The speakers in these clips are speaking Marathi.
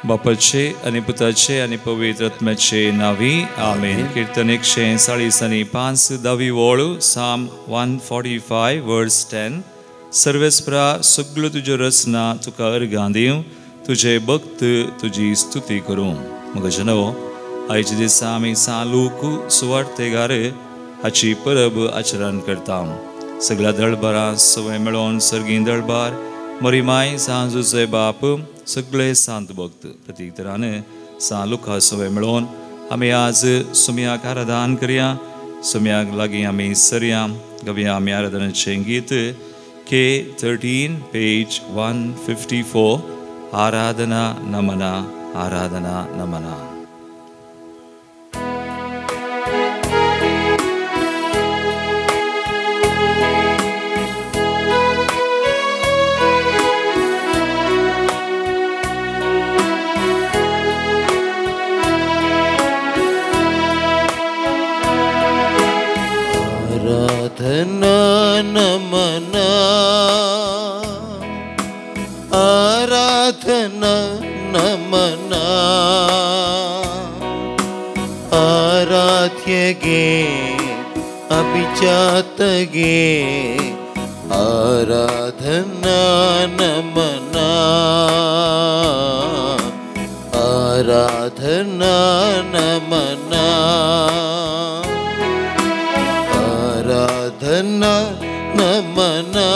बापाचे आणि पुताचे आणि पवित्र आत्म्याचे नावी आमेन. कीर्तन 140 दावी वोळू साम 145 वर्स 10. सर्वेस्परा सगळं तुझ्या रचना तुका अर्गां दिवं, तुझे भक्त तुझी स्तुती करूं. मग जनवो आयचे दिसा आमी सालूक सुवार्थेगार हाची परब आचरण करता. सगळ्या दळबारां सवय मेळोन सर्गीं दळबार मरीमाय सांजूचे बाप सगळे सांत भक्त प्रतीक तरान सालूक सवय मेळोन आमी आज सुमयाक आराधन करया. सुमयाक लागीं आमी सरया गवया आमी आराधनाचें गीत K13 पेज 154 आराधना नमना आराधना नमना. आराधना नमना आराधना नमना आराध्य गे अभिजात गे आराधना नमना आराधना नमना आराधना नमना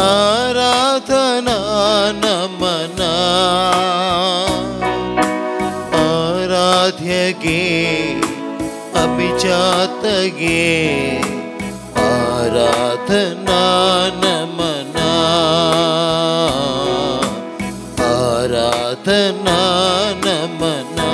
आराधना नमना आराध्य गे अभिजात गे आराधना नमना आराधना नमना.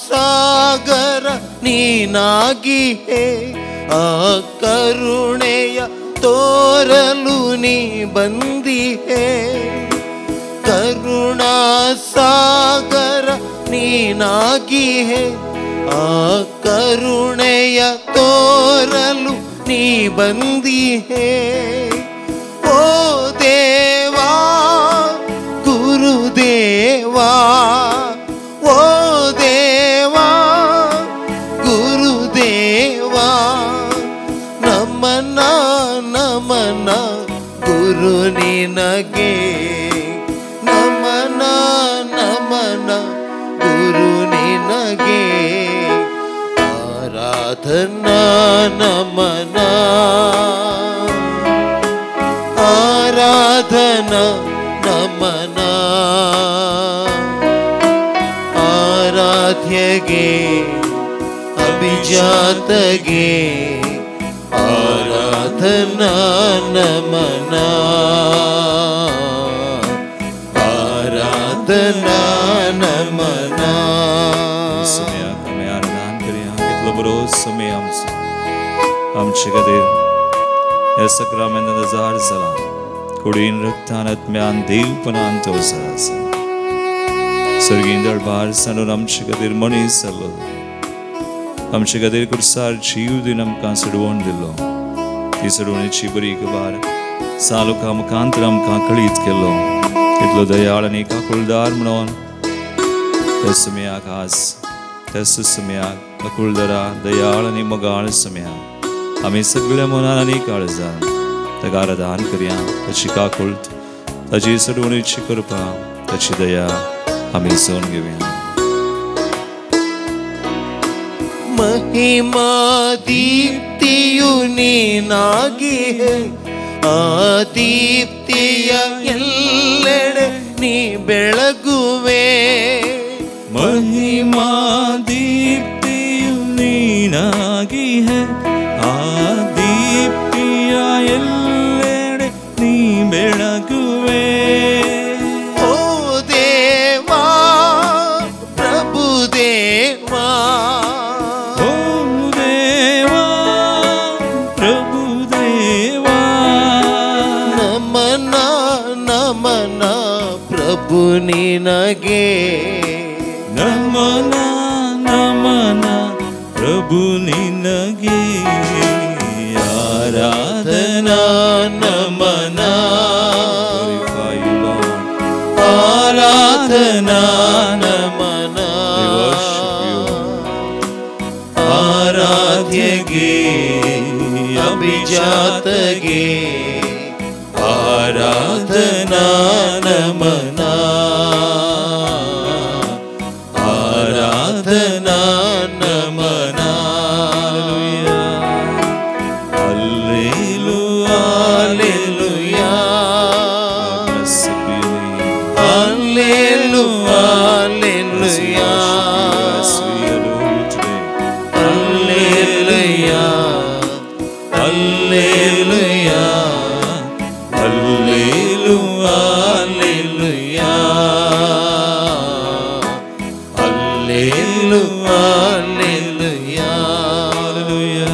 ಸಾಗರ ನೀನಾಗಿ ಹೇ ಆ ಕರುಣೆಯ ತೋರಲು ನೀ ಬಂದಿ ಹೇ ಕರುಣಾ ಸಾಗರ ನೀನಾಗಿ ಹೇ ಆ ಕರುಣೆಯ ತೋರಲು ನೀ ಬಂದಿ ಹೇ ಓ ದೇವಾ ಗುರುದೇವಾ ಓ ದೇವಾ ಗುರುದೇವಾ ನಮನ ನಮನ ಗುರು ನಿನಗೆ ನಮನ ನಮನ ಗುರು ನಿನಗೆ ಆರಾಧನಾ ನಮನ ಆರಾಧನಾ ನಮನ आराध्य गे अभिजात गे आराधना नमना आराधना नमना. सुमयाक आमी आराधन करया. कितलो बरो समय आमचे खातीर ह्या सक्रामेंतान हजार जाला कुडीन रक्तान आत्म्यान देवपणान तो आसा. सर्गीं दळबार सांडून आमचे खातीर मनीस जाल्लो, आमचे खातीर कुर्सार जीव दिवन आमकां सोडवून दिल्लो. ती सोडवणेची बरी खबर सालुका मुखांतर आमकां कळीत केल्लो. कितलो दयाळ आनी काकुळदार म्हणून त्या सुमयाक आज त्या सुसुमयाक काकुळदारा दयाळ आनी मोगाळ सुमयाक आमी सगळ्या मनान आनी काळजान ताका आराधन करया. ताची काकुळट, ताची सोडवणेची कृपा, ताची दया आमी सोन घेवया. महिमा दीप्तियु ನೀನಾಗಿ ಆ ದೀಪ್ತಿಯ ಎಲ್ಲೆಡೆ ನೀ ಬೆಳಗುವೆ. महिमा दीप्तियु ನೀನಾಗಿ ಆ ದೀಪ್ತಿಯ ಎಲ್ಲೆಡೆ ನೀ ಬೆಳಗುವೆ. ಪ್ರಭು ನಿನಗೆ ನಮನ ನಮನ ಪ್ರಭು ನಿನಗೆ ಆರಾಧನಾ ನಮನ ಆರಾಧನಾ ನಮನ ಆರಾಧ್ಯಗೆ ಅಭಿಜಾತಗೆ ಆರಾಧನಾ ನಮನ ಆರಾಧನಾ ನಮನ Alleluia, Alleluia, Alleluia, Alleluia, Alleluia, Alleluia, Alleluia,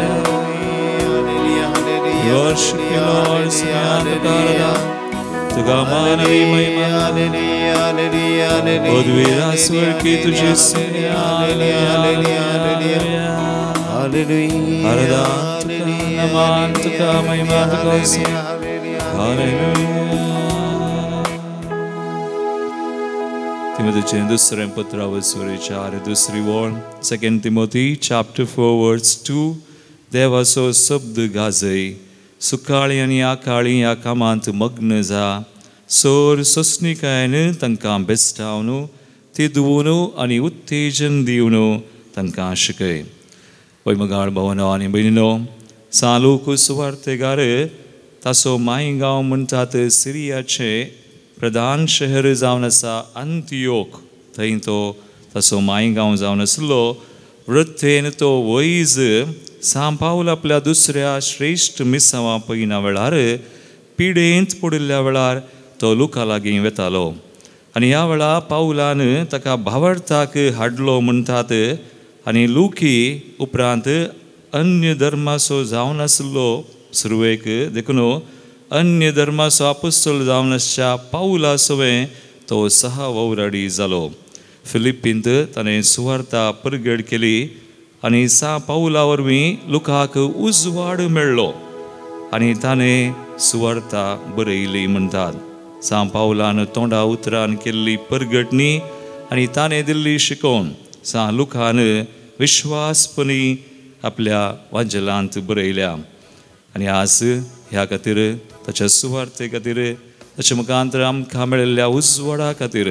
Alleluia, Alleluia, worship you, Lord, Hallelujah. तुगामानवी महिमा उद्वीरा स्वर की तुझे से नमान तुका महिमा तुका से Timothy दुसरे पत्रावर स्वरेचार दुसरी वोळ 2 Timothy chapter 4 verse 2 देवाचो शब्द गाजय सुकाळी आनी आकाळी ह्या कामांत मग्न जा सोर सोसणीकायन तांकां बेस्टावन तिदवून आनी उत्तेजन दिवन तांकां शिकय वैमगाळ भवनो आनी भयणीनो सालूक सुवार्थेगार ताचो मायगांव म्हणटात सिरियाचे प्रधान शहर जावन आसा अंतियोक थंय तो ताचो मायगांव जावन आसलो वृत्तेन तो वैज सांब पावल आपल्या दुसऱ्या श्रेष्ठ मिसावा पयना वेळार पिडेंत पडिल्ल्या वेळार तो लुका लागीं वेतालो आनी ह्या वेळा पावलान ताका भावार्थाक हाडलो म्हणटात आनी लुकी उपरांत अन्य धर्माचो जावन आसलो सुरवेक देखून अन्य धर्माचो आपोस्तल जावन आसच्या पावला सवें तो 6 वराडी जालो फिलिप्पींत ताणें सुवार्ता परगड केली आनी सा पावला वरवीं लुकाक उजवाड मेळ्ळो आनी ताणें सुवार्ता बरयली म्हणटात सा पावलान तोंडा उतरान केल्ली परगटणी आनी ताणें दिल्ली शिकोवन सा लुकान विश्वासपणी आपल्या वांजलांत बरयल्या आनी आज ह्या खातीर ताच्या सुवार्ते खातीर ताच्या मुखांतर आमकां मेळिल्ल्या उजवाडा खातीर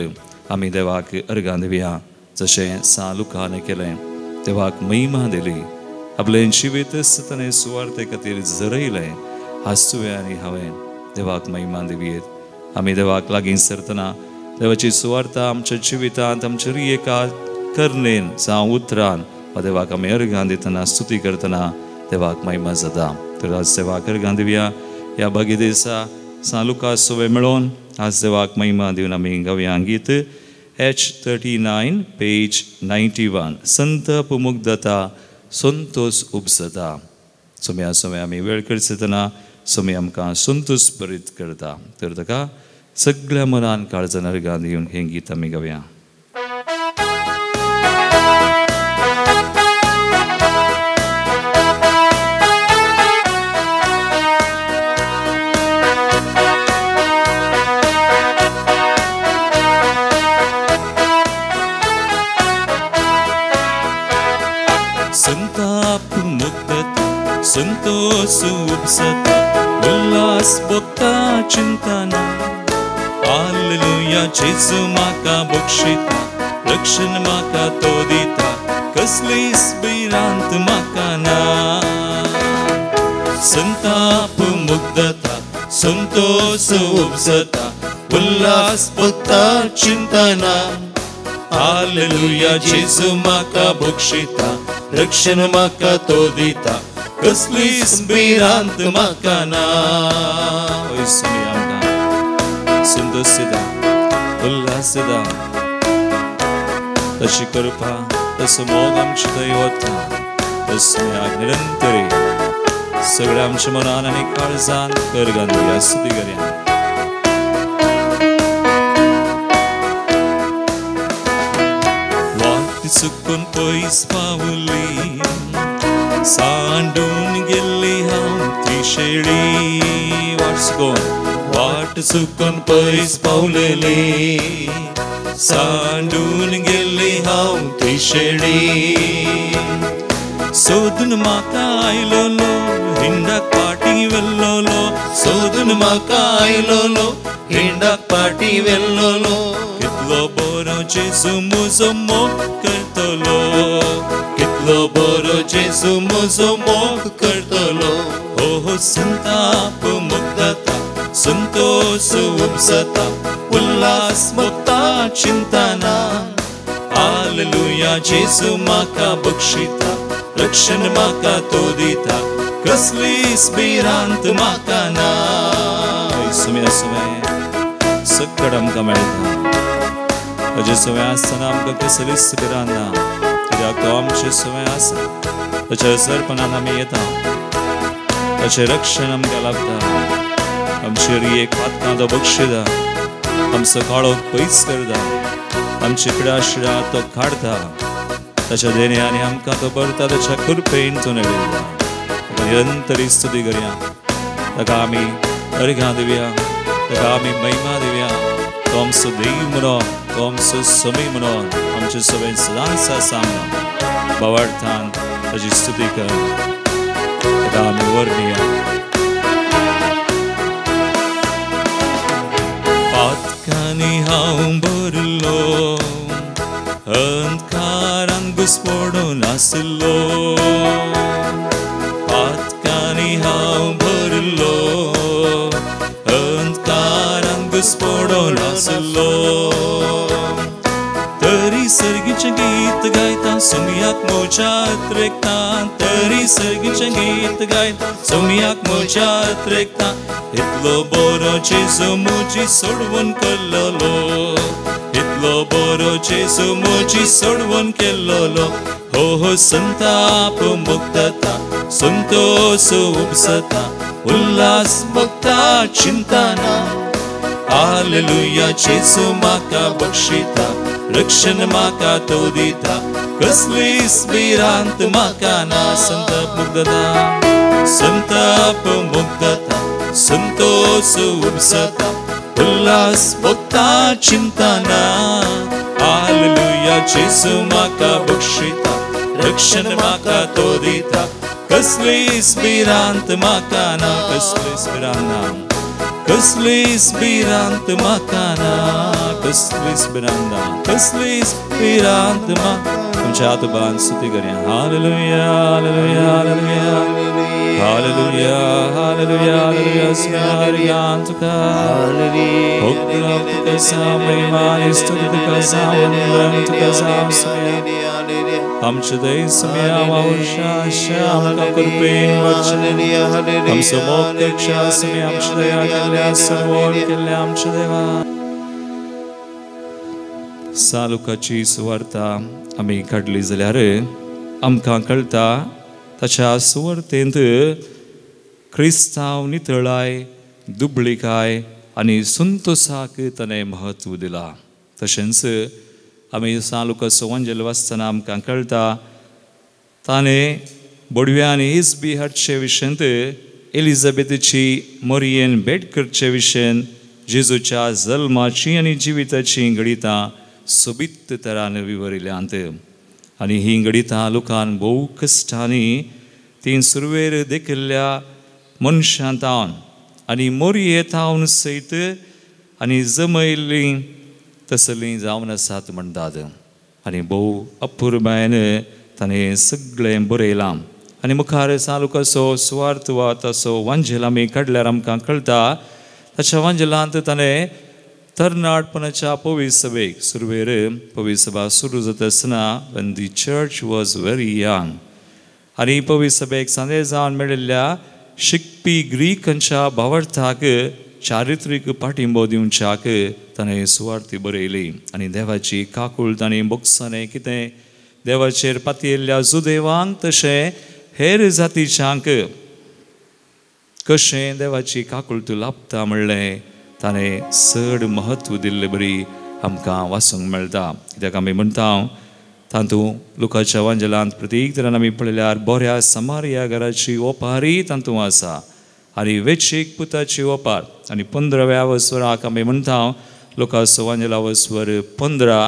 आमी देवाक अर्गां दिवया जशें सा लुकान केलें देवाक महिमा दिली आपलें जिवीत ताणें सुवार्ते खातीर झरयलें आज तुवें आनी हांवें देवाक महिमा दिवयेत आमी देवाक लागीं सरतना देवाची सुवार्ता आमच्या जिवितांत आमच्या रियेका करनेन जावं उतरान वा देवाक आमी अर्गां दितना स्तुती करतना देवाक महिमा जाता तर आज देवाक अर्गां दिवया ह्या बागी दिसा सा लुका सवें मेळोवन आज देवाक महिमा दिवन आमी गावया गीत H39 page 91 संत पुमुग्धता संतोष उपसता सोम्या सोम्या आमी वेळ करतना सोमी आमकां संतोष बरीत करता तर ताका सगळ्या मनान काळजान अर्गां दिवन हें गीत आमी गावया संताप मुक्तता संतोष उपसता उल्हास भोगता चिंतना हालेलुया जेजू म्हाका बक्षिता रक्षण म्हाका तो दिता कसलीच भिरांत म्हाका ना संताप मुक्तता संतोष उपसता उल्हास भोगता चिंतना हालेलुया जेजू म्हाका बक्षिता रक्षण म्हाका तो दिता कसलीच भिरांत म्हाका ना संतोष दिता उल्हास दिता तशी करपा तसो मोग आमचे थंय वता तसो निरंतरी सगळ्या आमच्या मनान आनी काळजान अर्गां दिवया स्तुती करया चुकून पयस पावली सांडून गेल्ली हांव ती शेळी वाट चुकून पयस पावलेली सांडून गेल्ली हांव ती शेळी सोदून म्हाका आयलोलो हिंडाक पाटी वेल्लोलो सोदून म्हाका आयलोलो हिंडाक पाटी वेल्लोलो कितलो बरो जेजू म्हजो मोग करतलो कितलो बरो जेजू म्हजो मोग करतलो हो संताप मुक्तता संतोष उपसता उल्हास मुक्ता चिंता ना हालेलुया जेजू म्हाका बक्षिता रक्षण म्हाका तो दिता कसलीच भिरांत म्हाका ना सुमे सकड आमकां मेळटा ताजे सवय आसतना आमकां कसलीच भिरांत ना कित्याक तो आमचे सवय आसा ताच्या सरपणान आमी येता ताचें रक्षण आमकां लाभता आमची रियेक पातकां तो बक्षिता आमचो काळोख पयस करता आमची पिडाशिडा तो काडता ताच्या देण्यानी आमकां तो भरता ताच्या कृपेन तो नडयता निरंतरी स्तुती करया ताका आमी अर्घां दिवया ताका आमी महिमा दिवया तो आमचो देव म्हणून तो आमचो समय म्हणून आमचे सवय सदांच आसा म्हणून भावार्थान ताची स्तुती कर ताका आमी वर्णया पातकांनी हांव भरलो अंधकारान घुस्पडून आसलो पातकांनी हांव भरलो अंधकारान घुस्पडून आसलो तरी सर्गीचें गीत गायता सुमयाक मोज्यात रेखता तरी सर्गीचें गीत गायता सुमयाक मोज्यात रेखता इतलो बरो जेजू म्हजी सोडवून केल्लो इतलो बरो जेजू म्हजी सोडवून केल्लो हो संताप मुक्तता संतोष उपसता उल्हास मुक्ता चिंता ना हालेलुया जेजू म्हाका बक्षिता रक्षण म्हाका तो दिता कसलीच भिरांत म्हाका ना संताप मुक्तता संतोष उपसता उल्हास मुक्ता चिंता ना हालेलुया जेजू म्हाका बक्षिता रक्षण म्हाका तो दिता कसलीच भिरांत म्हाका ना कसलीच भिरांत कसलीच भिरांत म्हाका ना कसलीच भिरांत कसलीच भिरांत म्हाका तुमच्या हातबान स्तुती करया हालेलुया हालेलुया हालेलुया हालेलुया हालेलुया हालेलुया स्मरणीया तुका हालेलुया तुका महिमा स्तुती तुका वंदन तुका स्मरणीया आमचे दैव समया वावशा श्याम का कृपेन वचन आमचो मोग रक्षा समया आमचे दया केल्या सर्वोर केल्या आमचे देवा सालुकाची सुवार्ता आमी काडली जाल्यार आमकां कळटा ताच्या सुवार्तेंत क्रिस्तांव नितळाय दुबळीकाय आनी संतोषाक ताणें महत्व दिला तशेंच आमी सालुका सुवांजल वाचतना आमकां कळटा ताणें बोडव्यान इजबी हाडचे विशयंत एलिझाबेथची मरियेन भेट करचे विशयन जेजूच्या जल्माची आनी जिविताची गणितां सोबीत तरान विवरिल्यांत आनी ही गणितां लोकांन भोव कश्टांनी ती सुरवेर देखिल्ल्या मनशां तावन आनी मोरये तावन सयत आनी जमयल्लीं तसलीं जावन आसात म्हणटात आनी भोव अपुर्बायेन ताणें सगळें बरयलां आनी मुखार सालुकाचो सुवार्थ वा ताचो वांजेल आमी काडल्यार आमकां कळटा ताच्या वांजेलांत ताणें तरणाटपणाच्या पवित्र सभेक सुरवेर पवित्र सभा सुरू जाता आसतना when the church was very young आनी पवित्र सभेक सांदे जावन मेळिल्ल्या शिकपी ग्रीकांच्या भावार्थाक चारित्रीक पाठिंबो दिवच्याक ताणें सुवार्ती बरयली आनी देवाची काकूळ ताणें बोगसाणें कितें देवाचेर पातयल्ल्या जुदेवांक तशें हेर जातीच्यांक कशें देवाची काकूळ तूं लाभता म्हणलें ताणें चड महत्व दिल्लें बरी आमकां वाचूंक मेळटा कित्याक आमी म्हणटा तांतू लुकाच्या वांजलांत प्रत्येक तरान आमी पळयल्यार बऱ्या समारिया घराची ओपारी तांतू आसा आनी वेचीक पुताची ओपार आनी 15व्या वस्वराक आमी म्हणटा लुकाचो वांजला वस्वर 15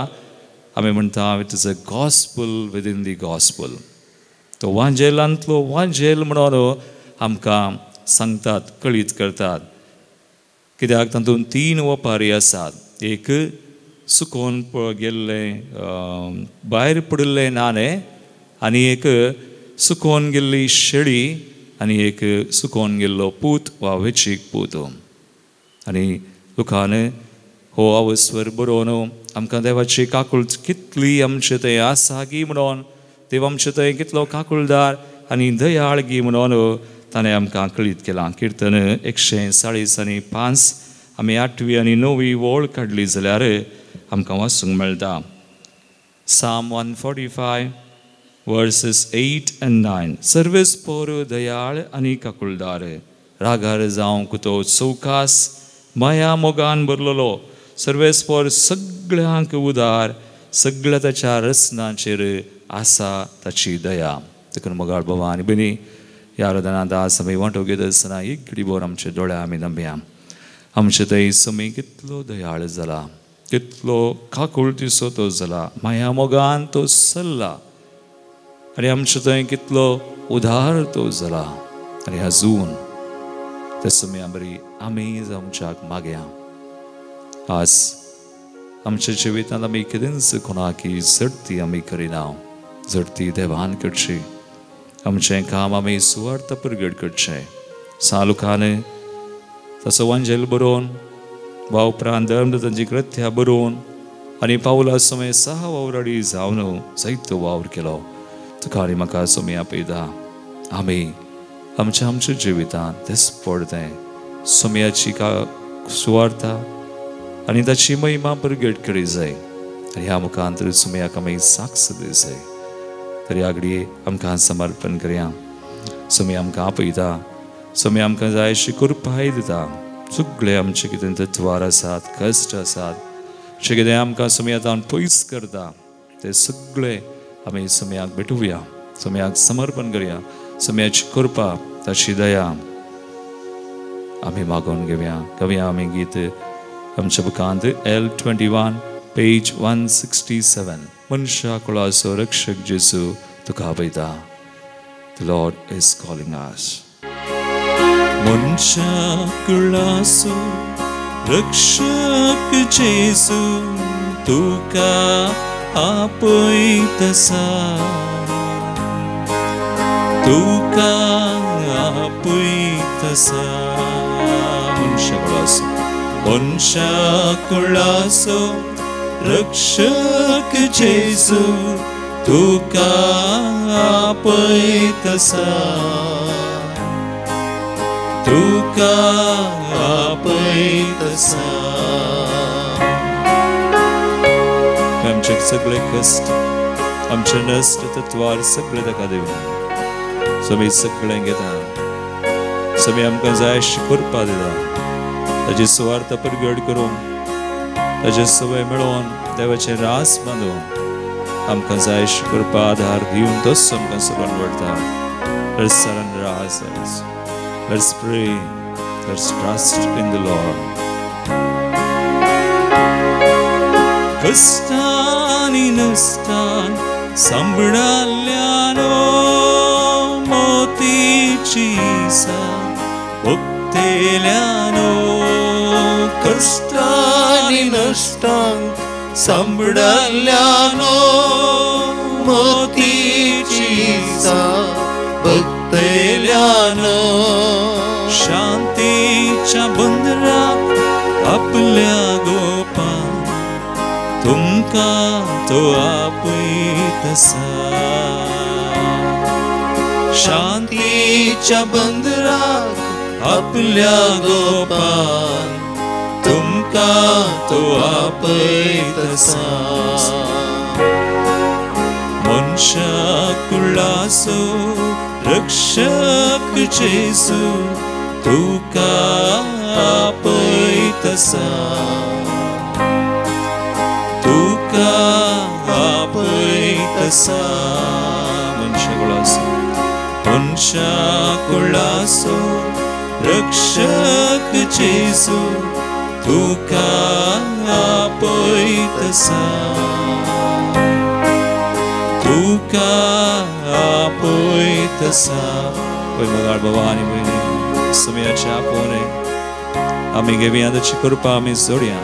आमी म्हणटा it is a gospel within the gospel. तो वांजेलांतलो वांजेल म्हणून आमकां सांगतात, कळीत करतात. कित्याक तातूंत 3 ओपारी आसात. एक सुकोवन गेल्ले भायर पडिल्ले नाणे आनी एक सुकोवन गेल्ली शेळी आनी एक सुकोवन गेल्लो पूत वा वेचीक पूत. आनी लुकान हो अवस्वर बरोवन आमकां देवाची काकूळट कितली आमचे थंय आसागी म्हणून, देव आमचे थंय कितलो काकूळदार आनी दयाळगी म्हणून ताणें आमकां कळीत केलां. कीर्तन 140 आनी 5 आमी 8वी आनी 9वी वोळ काडली जाल्यार आमकां वाचूंक मेळटा. Psalm 145 verses 8 and 9. सर्वेस पोर दयाळ आनी काकूळदार, रागार जावंक तो चौकास माया मोगान भरलेलो, सर्वेस पोर सगळ्यांक उदार, सगळ्या ताच्या रसनाचेर आसा ताची दया. देखून मोगाळ बाबा आनी भयणी, ह्या आराधनांत आज आमी वांटो घेत आसतना एक घडी भर आमचे दोळे आमी नंबया. आमचे थंय समय कितलो दयाळ जाला, कितलो काकूळटीचो तो जाला, माया मोगान तो चल्ला आनी आमचे थंय कितलो उदार तो जाला. आनी अजून ते समय बरी आमी जावच्याक मागया. आज आमच्या जिवितांत आमी केदींच कोणाकी झडती आमी करिना, झडती देवान करची. आमचें काम आमी सुवार्थ प्रगट करचें. सालुकान तसो वांजेल बरोवन वा उपरांत धर्मदतांची कृत्या बरोवन आनी पावला समय 6 वावराडी जावन जायतो वावर केलो. तुका आनी म्हाका समय आपयता आमी आमच्या जिवितांत तेच पडतें समयाची सुवार्थ आनी ताची महिमा प्रगट करी जाय. आनी ह्या मुखांतर समयाक आमी साक्ष दी जाय. तरी आगडी आमकां समर्पण करया. समय आमकां आपयता, समय आमकां जाय अशी कृपाय दिता. सगळे आमचे कितें तत्वार आसात, कश्ट आसात, जे कितें आमकां समयातान पयस करता, ते सगळे आमी समयाक भेटुया, समयाक समर्पण करया. समयाची कृपा, ताची दया आमी मागून घेवया. कवया आमी गीत आमच्या बुकांत L21 पेज 167. मनशा कुळाचो रक्षक जेजू तुका आपयता. The Lord is calling us. मनशा कुळाचो रक्षक जेजू तुका आपयतसा, तुका आपयतसा. मनशा कुळाचो रक्षक जेजू तुका आपयतसा, तुका आपयतसा. आमचे सगळे कश्ट, आमचे नश्ट तत्वार सगळे ताका दिवया. समी सगळें घेता, समी आमकां जाय अशी कृपा दिता. ताची सुवार्थ प्रगट करून, ताचे सवय मेळोवन, देवाचें रास बांदून आमकां जाय अशी कृपा आधार दिवन तोच आमकां सगळ्यांक वळटा. Let's surrender ourselves. Let's pray. Let's trust in the Lord. कष्टानी नसतान सांबळाल्यानो मोतीची साथ भोगतेल्यानो. कष्टानी नसतान सांबळाल्यानो मोतीची साथ भोगतेल्यानो. शांतीच्या बंदरात आपल्या गोपान तुमका तो आपयतसा. शांतीच्या बंदरात आपल्या गोपान तुमका तो आपयतसा. मनशा कुळाचो रक्षक जेजू तुका आपयतसा, तुका आपयतसा. तसा मनशा कुळासो रक्षक जेसू तुका आपय तसा मगाळ बाबा आणि बहिणी समयाच्या पोरे आम्ही घेवया त्याची कृपा आम्ही जोडया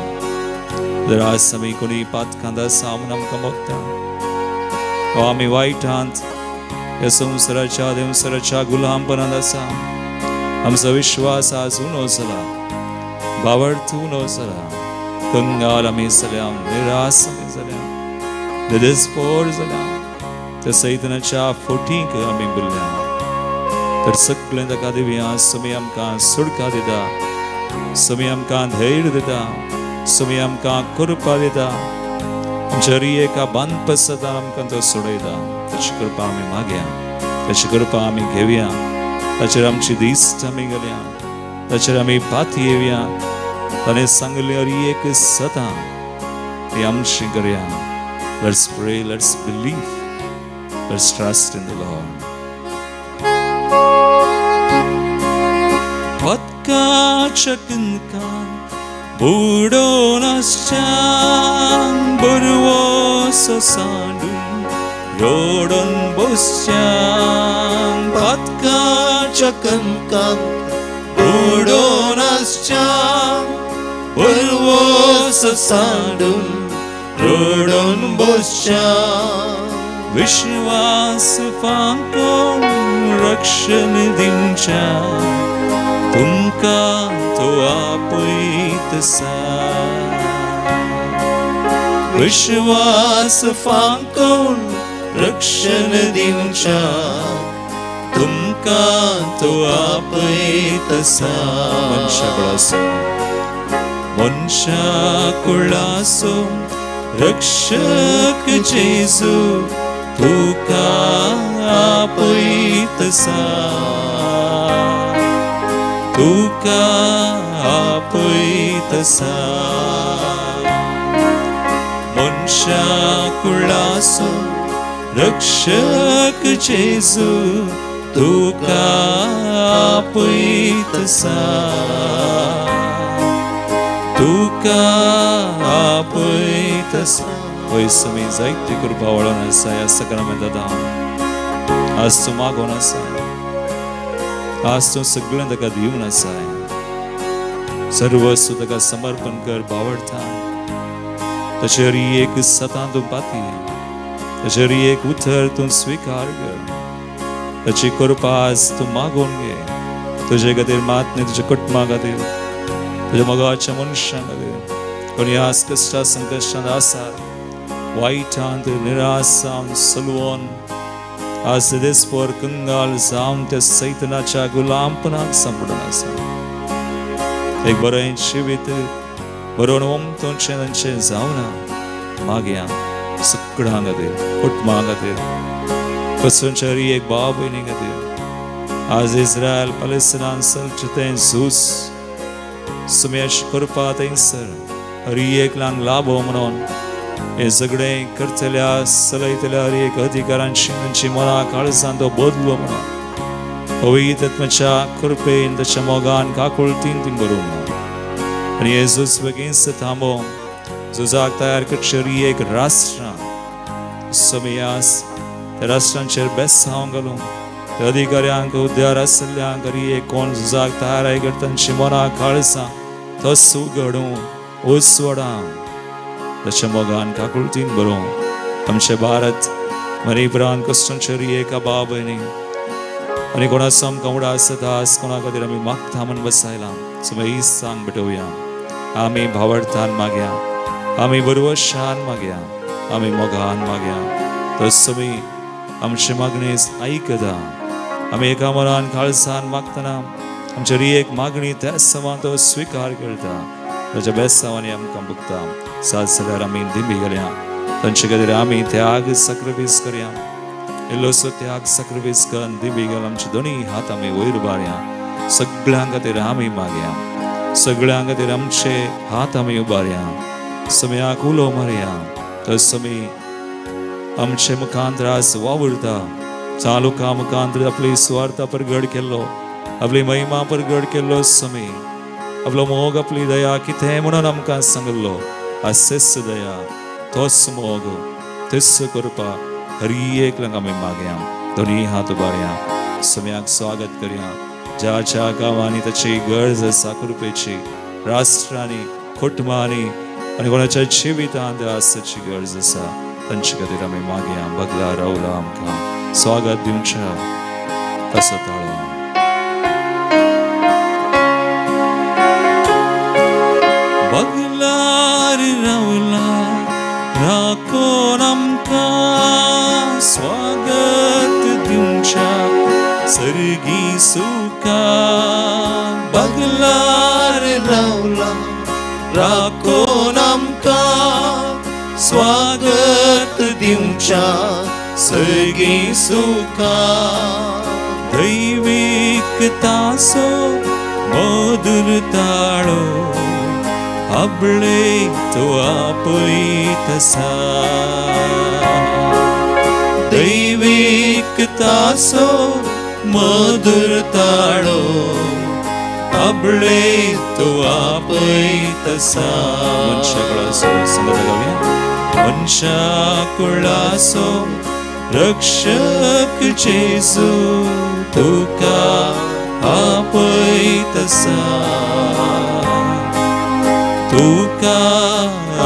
जर आज समय कोणी पातकांदा सामना आमकां बघता आम्ही वाईटांत या संवसाराच्या देवसराच्या गुलामपणांत आसा आमचो विश्वास आज उणो जाला बावडत उणो जाला कंगाल आमी जाल्या निराश आमी जाल्या डिस्पोर जाल्या त्या सैतानाच्या फोटींक आमी बुरल्या तर सगळें ताका दिवया समय आमकां सुडका दिता समय आमकां धैर्य दिता समय आमकां कृपा दिता आमच्या रियेका बांदप सदां आमकां तो सोडयता ताची कृपा आमी मागया ताची कृपा आमी घेवया ताचेर आमची दिस्त आमी घालया ताचेर आमी पाती येवया ताणें सांगले रियेक सदां ती आमची करया let's pray let's believe let's trust in the Lord पत्काच्या कणकान बुडोन आसच्यान बरवोसो सांडून रोडोन बसच्यान पत्काच्या कणकान बुडोन आसच्यान बरवोसो सांडून रोडोन बसच्यान विश्वास फांकोन रक्षण दिवच्या तुमकां तो आपयत तसा विश्वास फांकोन रक्षण दिवच्या तुमकां तो आपयत तसा मनशा कुळासो रक्षक जेसू तुका आपयत तसा तुका आपयत तसा मनशा कुळासो रक्षक जेसू तुका आपयत तसा तुका आपयत तसा वय समय जायती कृपा वळोन आसा ह्या सकारामेंत दाता आज तूं मागोन आसा आज तूं सगळें ताका दिवन आसा सर्वस्व ताका समर्पण कर बावडता ताचेर एक सदां तूं पाती ताचेर एक उतर तूं स्विकार कर ताची कृपा आज तूं मागोन घे तुजे खातीर मातने तुज्या कुटुंबा खातीर तुज्या मोगाच्या मनशां खातीर कोणी आज कश्टा संकश्टांत आसा वाईटांत निराशांत सलवोन आज दिसभर कंगाल जावन त्या सैतानाच्या गुलामपणाक सांपडून आसा एक बरें जिवीत बरोवन वमतोचें तांचें जावना मागया सगळ्यां खातीर कुटुंबां खातीर कसोच्या एक भाव भयणी खातीर आज इस्रायल पॅलेस्टिनान चलचें तें झूज सुम्याची कृपा थंयसर हरी एक लांग लाभो म्हणून हे सगळें करतल्या चलयतल्या हरी एक अधिकारांची तांची मनां काळजान तो बदलो म्हणून पवित्र आत्म्याच्या कृपेन ताच्या मोगान काकुळटीन ती बरोवंक म्हणून आनी हे झूज बेगीनच थांबोवन झुजाक तयार करची एक राष्ट्रां समयास त्या राष्ट्रांचेर बेसांव घालून त्या अधिकाऱ्यांक उद्धार आसल्ल्यांक हरी एक कोण झुजाक तयार करता तांची मनां काळजां तस उगडूं उसवडां ताच्या मोगान काकुळटीन बरोवंक आमचे भारत मणिपुरान कश्टांचेर एक भाव भयणी आनी कोणाचो आमकां उडास जाता आज कोणा खातीर आमी मागता म्हूण बसयलां सो ही सांग भेटोवया आमी भावडतान मागया आमी बरवशान मागया आमी मोगान मागया तसमी आमचे मागणी आयकता आमी एका मनान काळजान मागतना आमची एक मागणी त्या समान तो स्विकार करता ताच्या बेसांवांनी आमकां भोगता सात जाल्यार आमी दिमी घालया तांचे खातीर आमी त्याग सॅक्रिफायस करया इल्लोसो त्याग सॅक्रिफायस करून दिमी घाल आमचे दोनी हात आमी वयर उबारया सगळ्यां खातीर आमी मागया सगळ्यां खातीर आमचे हात आमी उबारया समयाक उलो मारया तसमी आमचे मुखांतरास वावुरता चालुका मुखांतर आपली स्वार्था प्रगट केल्लो आपली महिमा प्रगट केल्लो समय आपलो मोग आपली दया कितें म्हणून आमकां सांगल्लो आसेस दया तोच मोग तेच कृपा हरी एक लंग आमी मागया दोनी हात उबारया समयाक स्वागत करया ज्या ज्या गांवांनी ताची गरज आसा कृपेची राष्ट्रांनी कुटुंबांनी आनी कोणाच्या जिवितांत आसाची गरज आसा तांचे खातीर आमी मागया बगला रावला आमकां स्वागत दिवच्या तसो ताळो बगलार रावला राखोन आमकां स्वागत दिवच्या सर्गी सुका बगलार रावला राखोन आमकां स्वागत दिवच्या सर्गी सुका दैवीक तासो मधुर ताळो आपले तो आपयत आसा दैवीक तासो मधुर ताळो आपले तो आपयत आसा मनशा कुळासो रक्षक जेजू तुका आपयत आसा तुका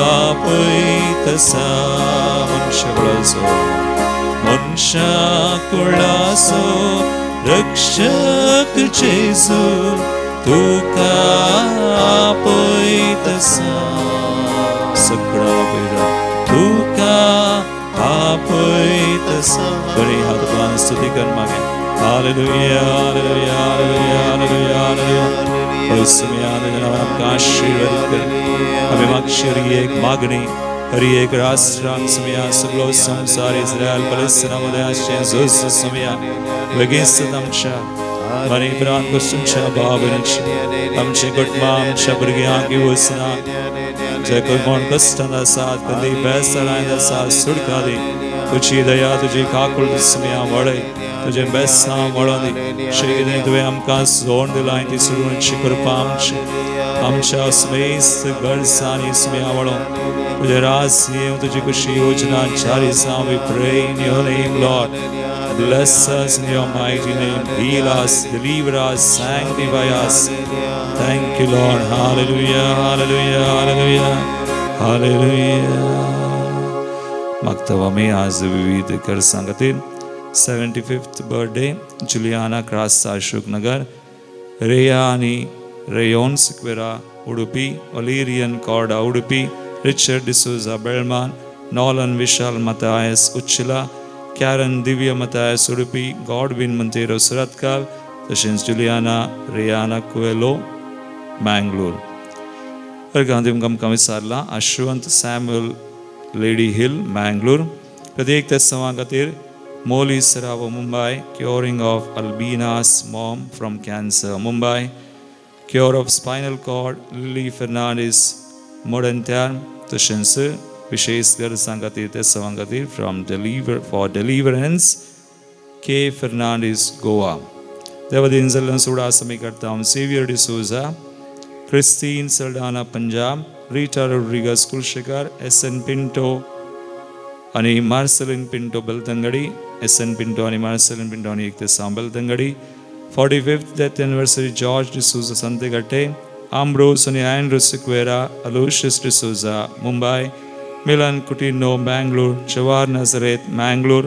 आपयत आसा मनशा कुळासो रक्षक जेजू तुका आपयत आसा सगळा आपयता तुका आपयत आसा बरी हात पान स्तुती कर मागे हालेलुया हालेलुया हालेलुया हालेलुया हालेलुया आमकां आशीर्वाद कर आमी मागची हरी एक मागणी हरी एक राष्ट्र समया सगळो संसार इस्रायल पॅलेस्टिना मध्ये आशे झूज समया बेगीन आमच्या बरी प्राण कुसुमच्या भावनेची आमचे कुटुंब आमच्या भुरग्यांक घेवसना जे कोण कश्टांत आसात कधी बेसारांत आसात सुटका दी तुजी दया तुजी काकूळ समया वळय तुजे बेसां वळोन दी शेकितें तुवें आमकां सोडून दिलां ती सोडूनची कृपा आमच्या स्मेस्त गरजांनी समया वळोन तुजे रास येव तुजी खुशी योजना जारी जावं we pray in your name lord bless us in your mighty name heal us deliver us sanctify us thank you Lord hallelujah hallelujah hallelujah hallelujah मागता आमी आज विविध कर सांगतील 75th birthday Juliana Cross Ashok Nagar रेया आणि रेयोन सिक्वेरा उडुपी ओलिरियन कॉर्डा उडुपी रिचर्ड डिसूजा बेळमान Nolan Vishal Mathias Uchila Karen Divya Mathias Udupi Godwin Monteiro Surathkal तशेंच जुलियाना रेयाना कुएलो मँगलोर गांधी आमकां विचारला Ashwant Samuel Lady Hill Mangalore प्रत्येक तेसवा खातीर मोली सरावो मुंबई क्युरिंग ऑफ अल्बिनास mom from cancer Mumbai cure of spinal cord Lily Fernandes मोडंत्यार तशेंच विशेष गरजां खातीर तेसवा खातीर from deliverance K Fernandes Goa देवदीन जल्लन सुडा समी करता सेवियर डिसूजा क्रिस्टीन सरडाना पंजाब रीटा रोड्रिगस कुलशेखर एस.एन. पिंटो आणि मार्सेलिन पिंटो बेलतंगडी एस.एन. पिंटो आणि मार्सेलिन पिंटो आणि एक ते Belthangady 45th death anniversary George D'Souza Santhekatte Ambrose आणि Andrew Sequeira Aloysius D'Souza Mumbai Milan Coutinho Mangalore Jawahar Nazareth Mangalore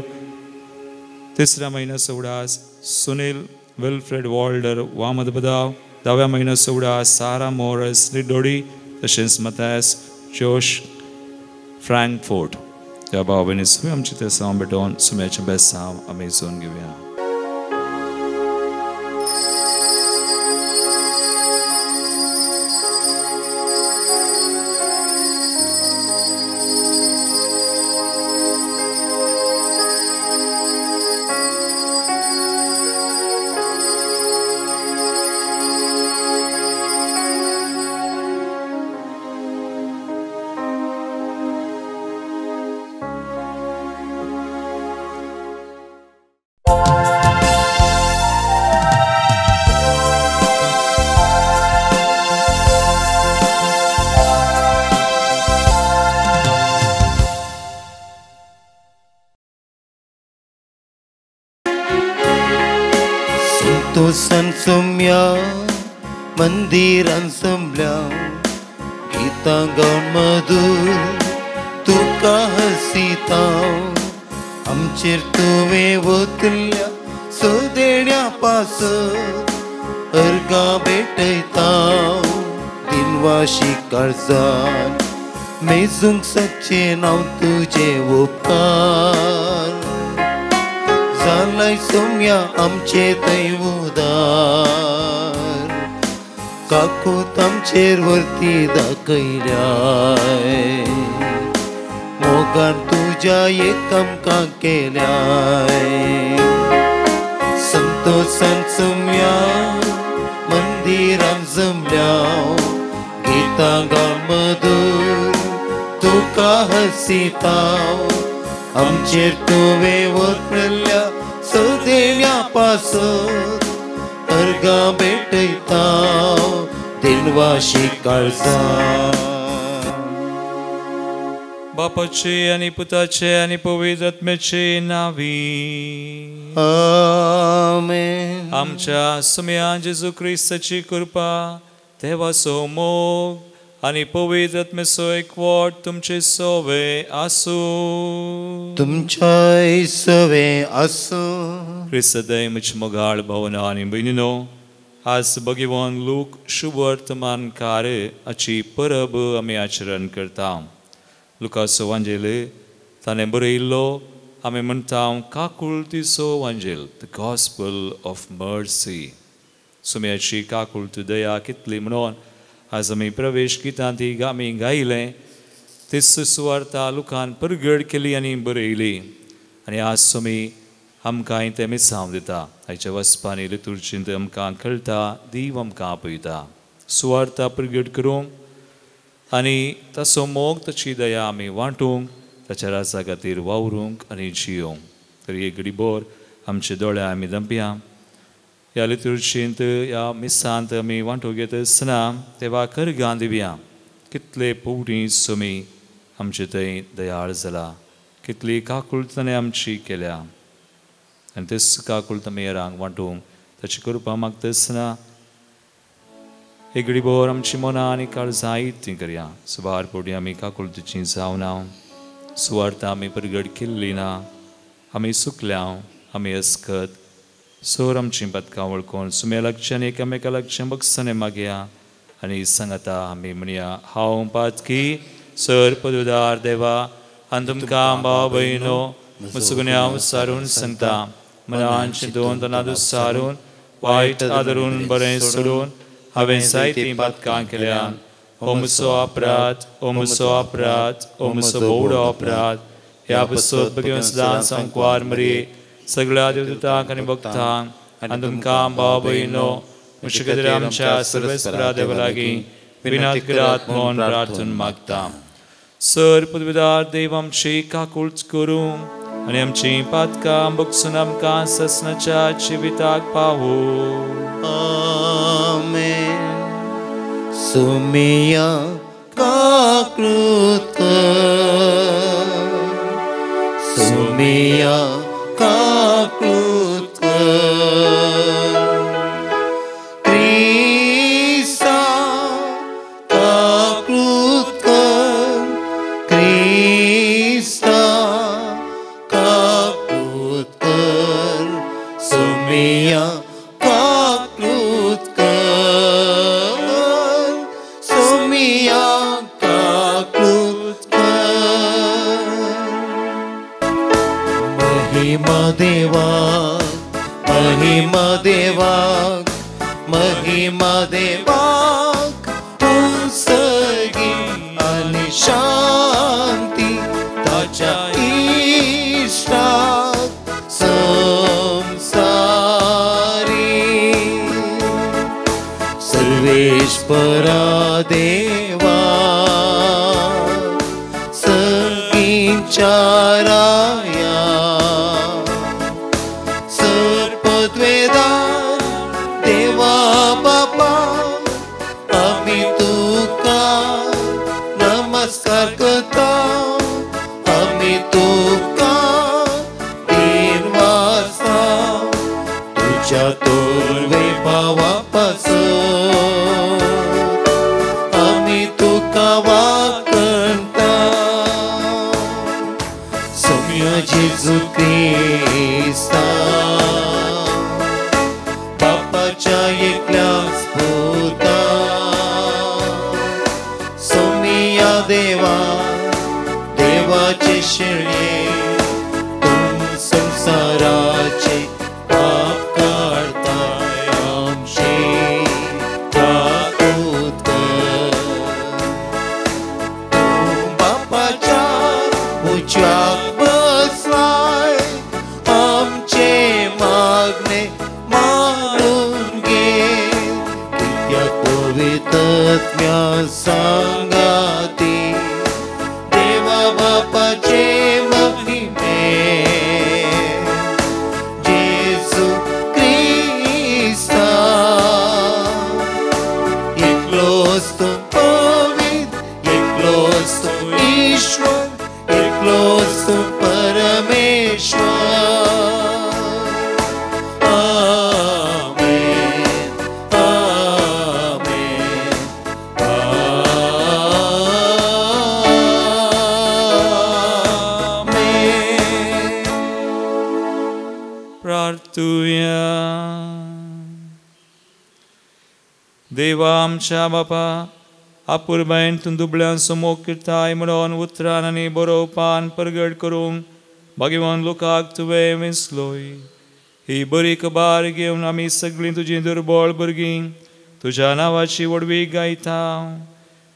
तिसरा महिना सोडास सुनील विल्फ्रेड वॉल्डर वामद बदाव 10व्या महिना सोडास सारा मोरस लिडोडी तशेंच मतायस जोश फ्रँकफोर्ट त्या भाव भयणी सुमी आमचे ते साम भेटोवन सुम्याचे बेस्ट साम आमी जोन घेवया सुम्या मंदिरान संभल्या गितां गावन मधुर तुका हसिता आमचेर तुवें वतल्या सोदेण्या पासत अर्गां भेटयता दिनवाशी काळजान मेजूंक सच्चे नांव तुजें उपकार जालाय सोम्या आमचे दैवदार काकूत आमचेर वर्ती दाखयल्याय मोगान तुज्या एकामकां केल्याय संतोषान सोम्या मंदिरान जमल्या गितां गावन मधुर तुका हसिता आमचेर तुवें वतल्या सदेण्या पासत अर्गां भेटयता दिनवाशी काळजान बापाचे आनी पुताचे आनी पवित्र आत्म्याचे नावी आमेन आमच्या सुम्या जेजू क्रिस्ताची कृपा देवाचो मोग आनी पवित्र आत्म्याचो एकवट तुमचे सोवे आसूं तुमच्याय सवे आसूं क्रिस्त दैमच मोगाळ भावना आनी भयणीनो आज भगवान लोक शुभ वर्तमान कार्य हाची परब आमी आचरण करता लुकाचो वांजेल ताणें बरयल्लो आमी म्हणटा काकुळतीचो वांजेल द गॉस्पल ऑफ मर्सी सुम्याची काकुळती दया कितली म्हणून आज आमी प्रवेश गितांत आमी गायलें तीच सुवार्ता लुकान परगड केली आनी बरयली आनी आज सुमी आमकां तें मिसांव दिता आयच्या वचपांनी लितुर्जींत आमकां कळटा देव आमकां आपयता सुवार्ता परगड करूंक आनी ताचो मोग ताची दया आमी वांटूंक ताच्या राजा खातीर वावरूंक आनी जियोंक तरी एक घडीभर आमचे दोळे आमी दंपया ह्या लितुर्जींत ह्या मिसांत आमी वांटूंक घेता आसतना तेवा करगां दिवया कितले पोवटी सुमी आमचे थंय दयाळ जाला कितली काकुळत ताणें आमची केल्या आनी तेच काकुळत आमी हेरांक वांटूंक ताची कृपा मागता आसतना एक घडीभर आमची मनां आनी काळजां ती करया सुबार पोटी आमी काकुळतीची जावना सुवार्ता आमी परगड केल्ली ना आमी सुकल्या आमी अस्कत सोर आमची पदकां वळखून सुम्या लागचें आनी एकामेका लागचें बगसने मागया आनी सांगता आमी म्हणया हांव पातकी सर पदवीदार देवा आनी तुमकां भाव भयणो मुसगुन्या उसारून सांगता मनान चिंतून तनाद उसारून वायट आदरून बरें सोडून हांवें जायतीं पदकां केल्यान हो म्हजो अपराध हो म्हजो अपराध हो म्हजो बोवडो अपराध ह्या बसत बगेवन सदां सांकवार मरी सगळ्या देवदूतांक आनी भक्तांक आनी तुमकां भाव भयणो म्हजे खातीर आमच्या सर्वेस्परा देवा लागीं विनात करात म्हूण प्रार्थना मागता सर पदवीदार देव आमची काकुळट करूं आनी आमची पातकां बगसून आमकां ससनाच्या जिविताक पावूं आमेन सुमिया काकुळट सुमिया काकुळट क्रिस्ता काकुळट क्रिस्ता काकुळट सुमिया काकुळट सुमिया काकुळट महिमा देवाक महिमा देवाक महिमा देवाक सगी आनी शांती ताच्या इश्टाक संसारी सर्वेश्वरा देवा सगींच्या राया सर्पद्वेदार देवा बापा आमी तुका नमस्कार करता आमी तुका दिन वासा तुझ्या तोरवे वापस आम्ही तुका वाकणता सौम्य जेजू क्रिस्ता बापाच्या एकल्याच पुता सौम्य देवा देवाचे शिळे तुम संसाराचे पाप काढताय आमचे ठाकूत तू बापाच्या उच्याक बसलाय आमचे मागणे मारून घे त्या पवित्रत्म्या सांगाती देवा बापाचे महिमे जेजू क्रिस्ता एकलोच तू पवित्र एकलोच तू ईश्वर एकलोच तू परमेश्वर प्रार्थूया देवा आमच्या बापा अपूर्बायन तूं दुबळ्यां समोर किर्ताय म्हणून उतरान आनी बरोवपान परगट करूंक भगवान लोकांक तुवें विसलोय ही बरी खबर घेवन आमी सगळीं तुजीं दुर्बळ भुरगीं तुज्या नांवाची वडवीक गायता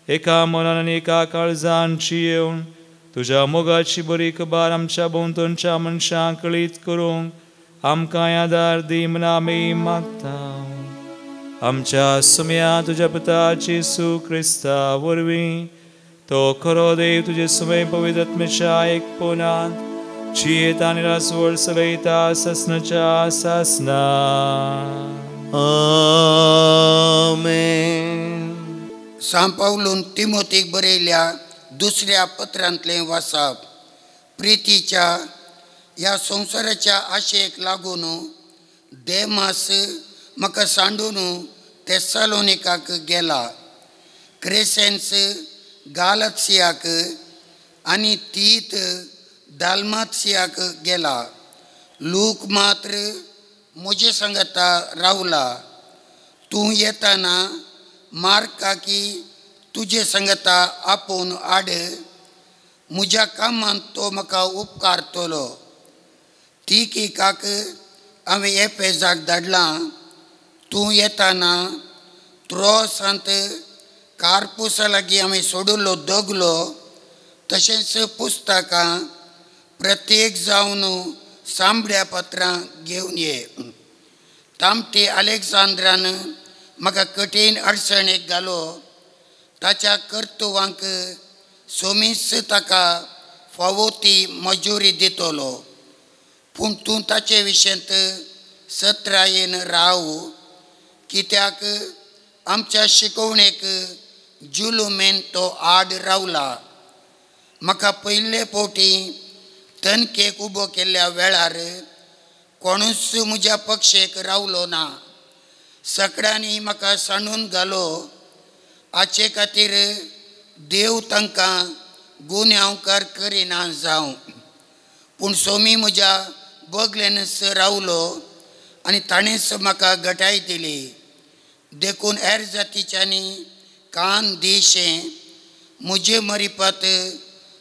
एका मनान आनी एका काळजान येवन तुज्या मोगाची बरी खबर आमच्या भोंवतणच्या मनशांक कळीत करूंक आमकां आदार दी म्हण आमी मागता आमच्या सुम्या तुज्या पुताची सुक्रिस्ता वरवीं तो खरो देव तुजे सुमे पवित्र आत्म्याच्या एकपणांत जियेता आनी रासवड चलयता ससनाच्या सासना आमेन. सांत पावलून तिमोथीक बरयल्या दुसऱ्या पत्रांतलें वाचप प्रितीच्या ह्या संवसाराच्या आशेक लागून देमास म्हाका सांडून थेस्सालोनिकाक गेला क्रेसेन्स गालत्सियाक आनी तीत दाल्मात्सियाक गेला लूक मात्र म्हजे सांगता रावला तूं येताना मार्काकी तुजे सांगता आपोवन हाड म्हज्या कामांत तो म्हाका उपकारतलो तिकीकाक हांवें एफेसाक धाडलां तूं येताना त्रोसांत कार्पुसा लागीं हांवें सोडिल्लो दगलो तशेंच पुस्तकां प्रत्येक जावन सांबड्या पत्रां घेवन ये तामटी अलेक्झांद्रान म्हाका कठीण अडचणेक घालो ताच्या कर्तुवांक सोमीस ताका फावो ती मजुरी दितलो पूण तूं ताचे विशेंत सत्रायेन राव कित्याक आमच्या शिकवणेक जुलुमेन तो आड रावला म्हाका पयले फावटी तनकेक उबो केल्ल्या वेळार कोणूच म्हज्या पक्षेक रावलो ना सगळ्यांनी म्हाका सांडून घालो हाचे खातीर देव तांकां गुन्यांवकार करिना जावं पूण सोमी म्हज्या बगलेनच रावलो आनी ताणेंच म्हाका घटाय दिली देखून हेर जातीच्यांनी कान दिशें म्हजे मरिपात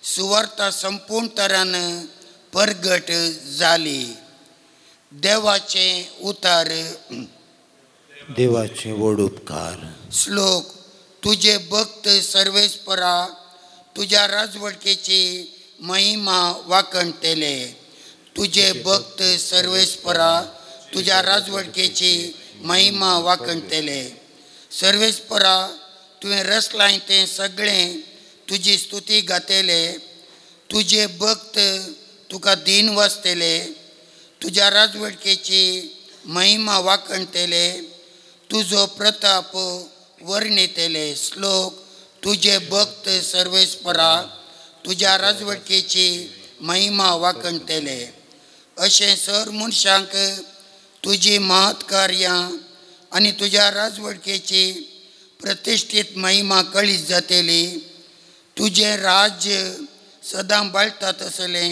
सुवार्ता संपूर्ण तरान परगट जाली देवाचें उतार देवाचे व्हड उपकार श्लोक तुझे भक्त सर्वेस्परा तुझ्या राजवटकेची महिमा वाकणटेले तुझे भक्त सर्वेस्परा तुझ्या राजवटकेची महिमा वाकणटेले सर्वेस्परा तुवें रचलाय तें सगळें तुजी स्तुती गातेले तुझे भक्त तुका दिन वाचतेले तुझ्या राजवटकेची महिमा वाकणटेले तुजो प्रताप वर्णितेले श्लोक तुझे भक्त सर्वेस्परा तुझ्या राजवटकेची महिमा वाकणटेले अशें सर मनशांक तुजी महत्कार्यां आणि तुझ्या राजवडकेची प्रतिष्ठित महिमा कळीत जातली. तुझे राज्य सदां बाळतात असले.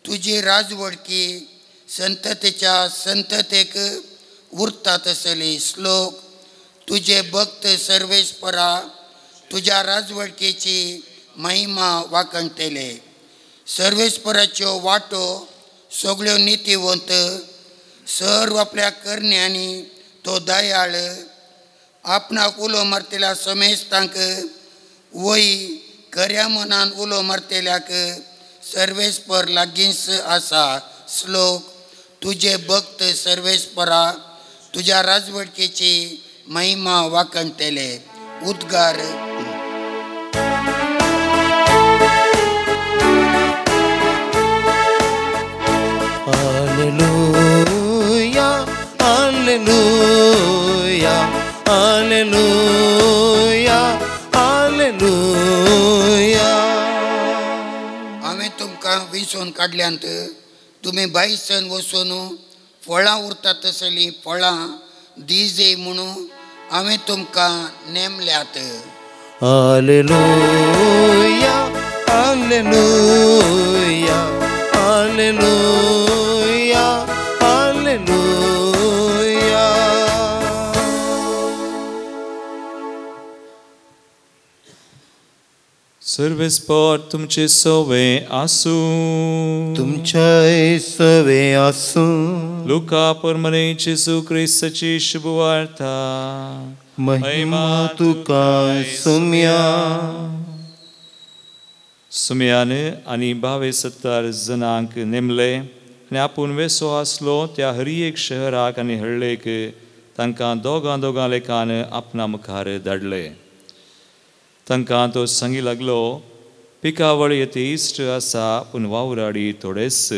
तुझी राजवडकी संततेच्या संततेक उरतात असले. श्लोक. तुझे भक्त सर्वेस्परा तुझ्या राजवडकेची महिमा वाकणतले. सर्वेस्पराच्यो वाटो सगळ्यो नितीवंत. सर्व आपल्या करण्यांनी तो दयाळ. आपणाक उलो मारतेल्या समेस्तांक वय खऱ्या मनान उलो मारतेल्याक सर्वेस्पर लागींच आसा. श्लोक. तुझे भक्त सर्वेस्परा तुझ्या राजवडकेची महिमा वाकणतले. उद्गार. Alleluia, Alleluia, Alleluia, Alleluia. हांवें तुमकां विसोन काडल्यांत तुमी भायसन वचून फळां उरतात तसलीं फळां दिजे म्हणून हांवें तुमकां नेमल्यात. Alleluia, Alleluia, Alleluia, Alleluia. सर्वेस्पर तुमचे सवे आसू. तुमच्या सवे आसूं. लुका परमने जेजू ख्रिस्ताची शुभवार्ता. महिमा तुका सुम्या. सुमयान आनी 22 जणांक नेमले आनी आपूण वेसो आसलो त्या हरी एक शहराक आनी हळ्ळेक तांकां दोगां लेखान आपणा मुखार धाडले. तांकां तो सांगी लागलो, पिकावळ येते इश्ट आसा पूण वावराडी थोडेच.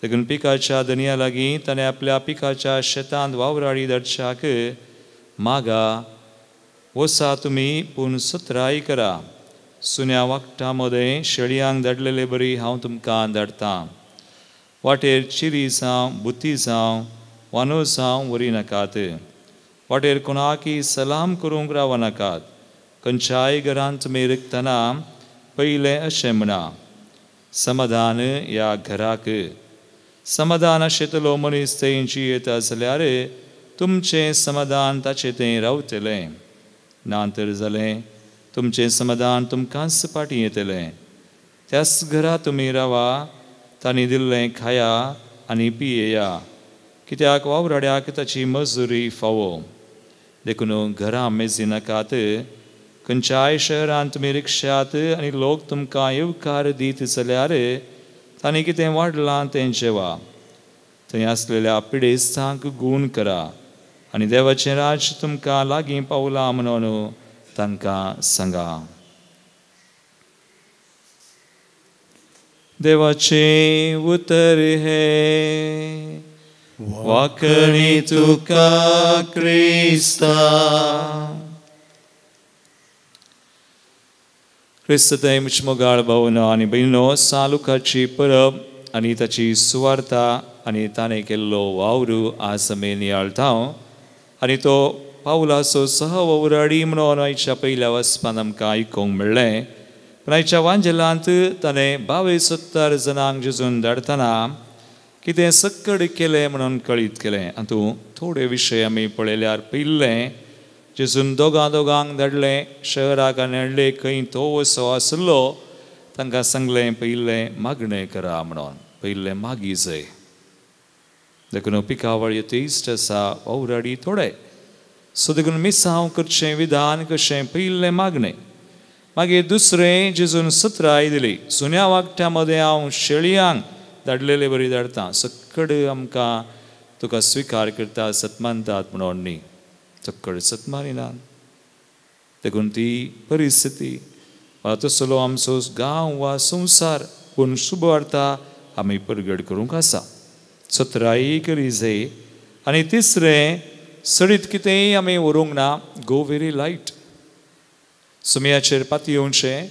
देखून पिकाच्या दनया लागीं ताणें आपल्या पिकाच्या शेतांत वावराडी धाडच्याक मागा. वसा तुमी पूण सत्राय करा. सुन्या वाकटा मदें शेळयांक धाडलेले बरी हांव तुमकां धाडटां. वाटेर चिरी जावं बुती जावं वानो जावं व्हरी नाकात. वाटेर कोणाकी सलाम करूंक राव नाकात. खंयच्याय घरांत तुमी रिकतना पयलें अशें म्हणा, समाधान ह्या घराक. समाधान आशितलो मनीस थंयची येता जाल्यार तुमचें समाधान ताचें थंय रावतलें. ना तर जालें तुमचें समाधान तुमकांच फाटीं येतलें. त्याच घरा तुमी रावा. तांणी दिल्लें खाया आनी पियेया. कित्याक वावराड्याक ताची मजुरी फावो. देखून घरां मेजी नाकात. खंयच्याय शहरांत तुमी रिक्षात आनी लोक तुमकां येवकार दीत जाल्यार तांणी कितें वाडलां तें जेवा. थंय आसलेल्या पिडेस्तांक गूण करा आनी देवाचें राज्य तुमकां लागीं पावलां म्हणून तांकां सांगा. देवाचें उतर हे वाकणी तुका क्रिस्ता. क्रिस्त थंय मुचमोगाळ भावनो आनी भयणो सालुकाची परब आनी ताची सुवार्ता आनी ताणें केल्लो वावरू आज आमी नियाळटाव. आनी तो पावलाचो सहवावराडी म्हणून आयच्या पयल्या वचपान आमकां आयकूंक मेळ्ळें. पूण आयच्या वांजेलांत ताणें 22 जणांक जेजून धाडटना कितें सक्कड केलें म्हणून कळीत केलें. हातूंत थोडे विशय आमी पळयल्यार पयलें जेजून दोगांक धाडलें शहराक आनी हळ्ळेक खंय तो वसो आसलो. तांकां सांगलें पयलें मागणें करा म्हणून. पयलें मागी जाय. देखून पिकावळ येते इश्ट आसा वावराडी थोडे. सो देखून मिसांव करचें विधान कशें पयलें मागणें. मागीर दुसरें जेजून सत्राय दिली. सुन्या वागट्या मदें हांव शेळयांक धाडलेले बरी धाडटां. सक्कड आमकां तुका स्विकार करता सतमानतात म्हणून न्ही. सक्कड सतमानिनात. देखून ती परिस्थिती वा तसलो आमचो गांव वा संवसार पूण शुभवार्ता आमी परगट करूंक आसा. सत्राय करी जाय. आनी तिसरें सडीत कितेंय आमी व्हरूंक ना. Go very light. सुमयाचेर पातयेवचें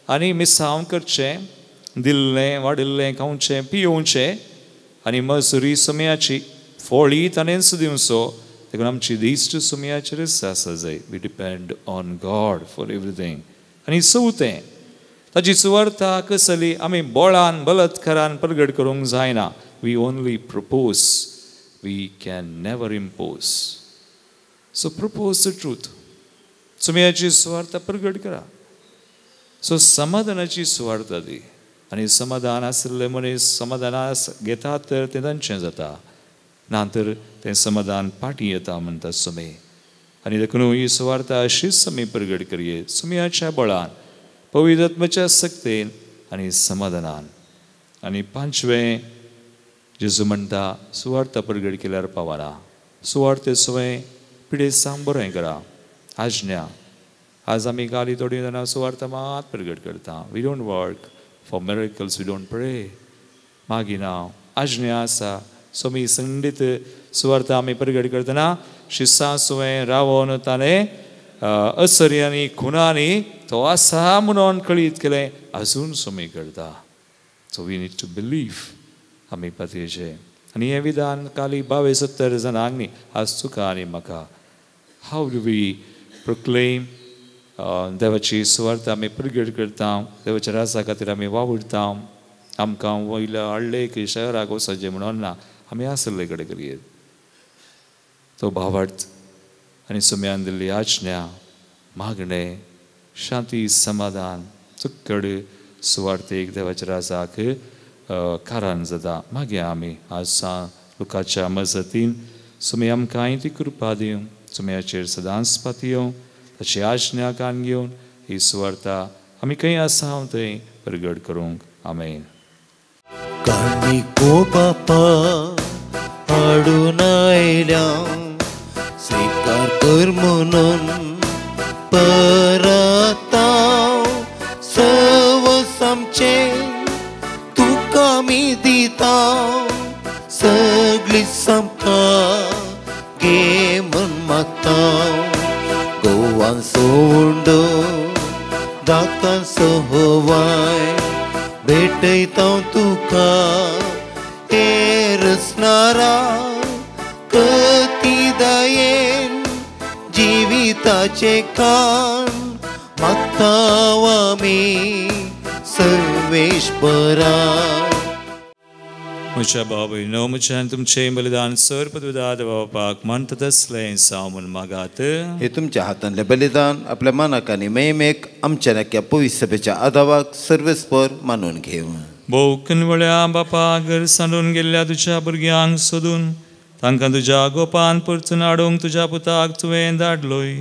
आनी मिसांव करचें. दिल्लें वाडिल्लें खावचें पियोवचें आनी मजुरी सुमयाची फोळी ताणेंच दिवचो देखून आमची दिश्ट सुमयाचेरच आसा जाय. We depend on God for everything. आनी चवथें, ताची सुवार्ता कसली आमी बोळान बलात्कारान प्रगट करूंक जायना. We only propose, we can never impose. So propose the truth. सुमयाची सुवार्ता प्रगट करा. सो समाधानाची सुवार्ता दी. आनी समाधान आसले मनीस समाधान घेतात तर तें तांचें जाता, ना तर तें समाधान पाटी येता म्हणटा सुमे. आनी देखून ही सुवार्ता अशीच आमी प्रगट करये सुमयाच्या बळान, पवित्र आत्म्याच्या सक्तेन आनी समाधानान. आनी पांचवें, जेजू म्हणटा सुवार्ता प्रगट केल्यार पावना. सुवार्ते सुवें पिडेसांग बरें करा. आज्ञा. आज आमी गाली थोडी जाणां सुवार्ता मात प्रगट करता. We don't work for miracles, we don't pray. मागिना आज्ञा आसा. सो मी संडीत सुवार्ता आमी प्रगट करतना शिस्सां सुवें रावोन ताणें असर्यांनी खुनांनी तो आसा म्हणून कळीत केलें अजून सुमी करता. So we need to believe आमी पातयेचें. आनी हें विधान काली 22-70 जाणांक न्ही, आज तुका आनी म्हाका. हाव डू वी प्रोक्लेम देवाची सुवार्ता आमी प्रगट करता. देवाच्या राजा खातीर आमी वावुरता. आमकां वयल्या व्हडले शहराक वचचें म्हणून ना, आमी आसले कडेन करयेत. तो भावार्थ आनी सुम्यान दिल्ली आज्ञा, मागणें, शांती, समाधान, चुक्कड सुवार्थेक देवाच्या राजाक कारण जाता. मागया आमी आज लुकाच्या मजतीन सुमी आमकां ती कृपा दिवं. सुमयाचेर सदांच पातयो. ताची आज्ञा कान घेवन ही सुवार्ता आमी खंय आसा थंय प्रगट करूंक. आमेन. काणी को बापा हाडून आयल्या, स्वीकार कर म्हणून परत सवस आमचे तुका मी दिता. सगळी आमकां घे म्हण मागता. गोवान सोंड दाकान सोवाय भेटयता तुका. हे रचणारा कती दयेन जिविताचे कान मागता आमी सर्वेश्वरा. म्हज्या बाबा म्हज्यान तुमचें बलिदान सर्पदुदा देवापाक म्हणटा तसलें सामून मागात. हे तुमच्या हातांतलें बलिदान आपल्या मानाक आनी मेमेक आमच्या नाक्या पवित्र सभेच्या आदावाक सर्वेस्पर मानून घेवं. भोव कनवळ्या बापा घर सांडून गेल्ल्या तुज्या भुरग्यांक सोदून तांकां तुज्या गोपान परतून हाडूंक तुज्या पुताक तुवें धाडलोय.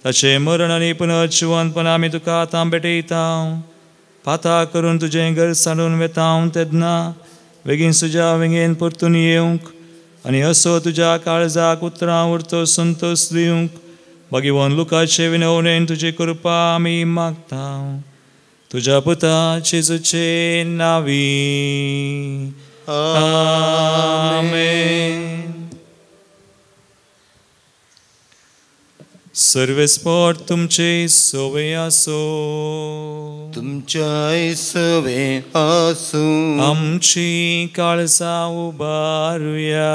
ताचें मरण आनी पुनर्जिवनपण आमी तुका आतां भेटयता. पाता करून तुजें घर सांडून वेता तेन्ना बेगीन तुज्या वेंगेन परतून येवंक आनी असो तुज्या काळजाक उतरां उरतो संतोष दिवंक भगवान लुकाचे विनवणेन तुजी कृपा आमी मागता. तुज्या पुता जेजूचे नांवी. आमेन. सर्वेस्पर तुमचे सोवे आसो. तुमच्या सवे आसूं. आमची काळजां उबारुया.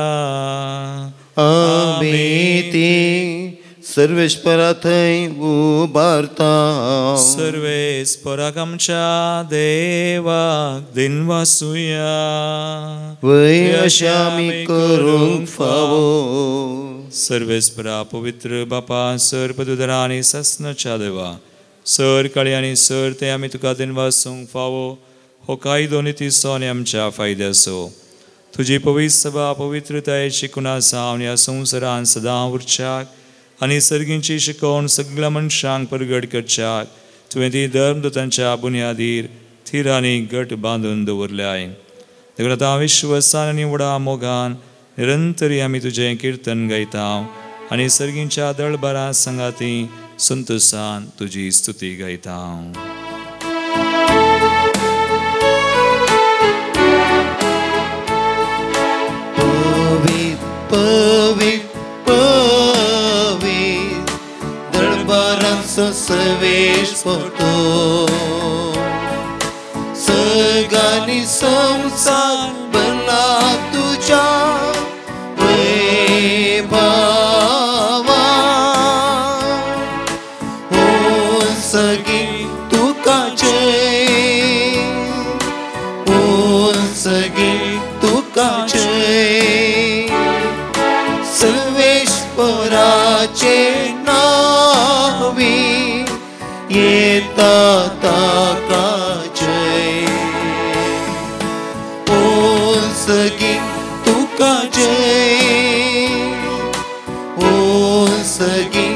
आमी ती सर्वेश्वरा थंय उबारता. सर्वेस्पराक आमच्या देवाक दिनवासुया. वय अशें आमी करूंक फावो. सर्वेस्परा पवित्र बापा सर पदुदरा आनी सस्नाच्या देवा सर काळी आनी सर ते आमी तुका दिनवासूंक फावो. हो कायदो नितीचो आनी आमच्या फायद्याचो. तुजी पवित्र सभा पवित्रतायेची कुणा जावन ह्या संवसारान सदां उरच्याक आनी सर्गींची शिकोवन सगळ्या मनशांक प्रगट करच्याक तुवें ती धर्मदूतांच्या बुन्यादीर थीर आनी घट बांदून दवरल्याय. देखून आतां विश्वासान आनी व्हडा मोगान निरंतरी आमी तुजें किर्तन गायता आनी सर्गींच्या दळबारा संगाती संतोषान तुजी स्तुती गायता. सवेश पडतो सगळ्यांनी संसार बना तुझ्या वैभवान. नावी येता ताका जय ओ सगी तुका जय ओ सगी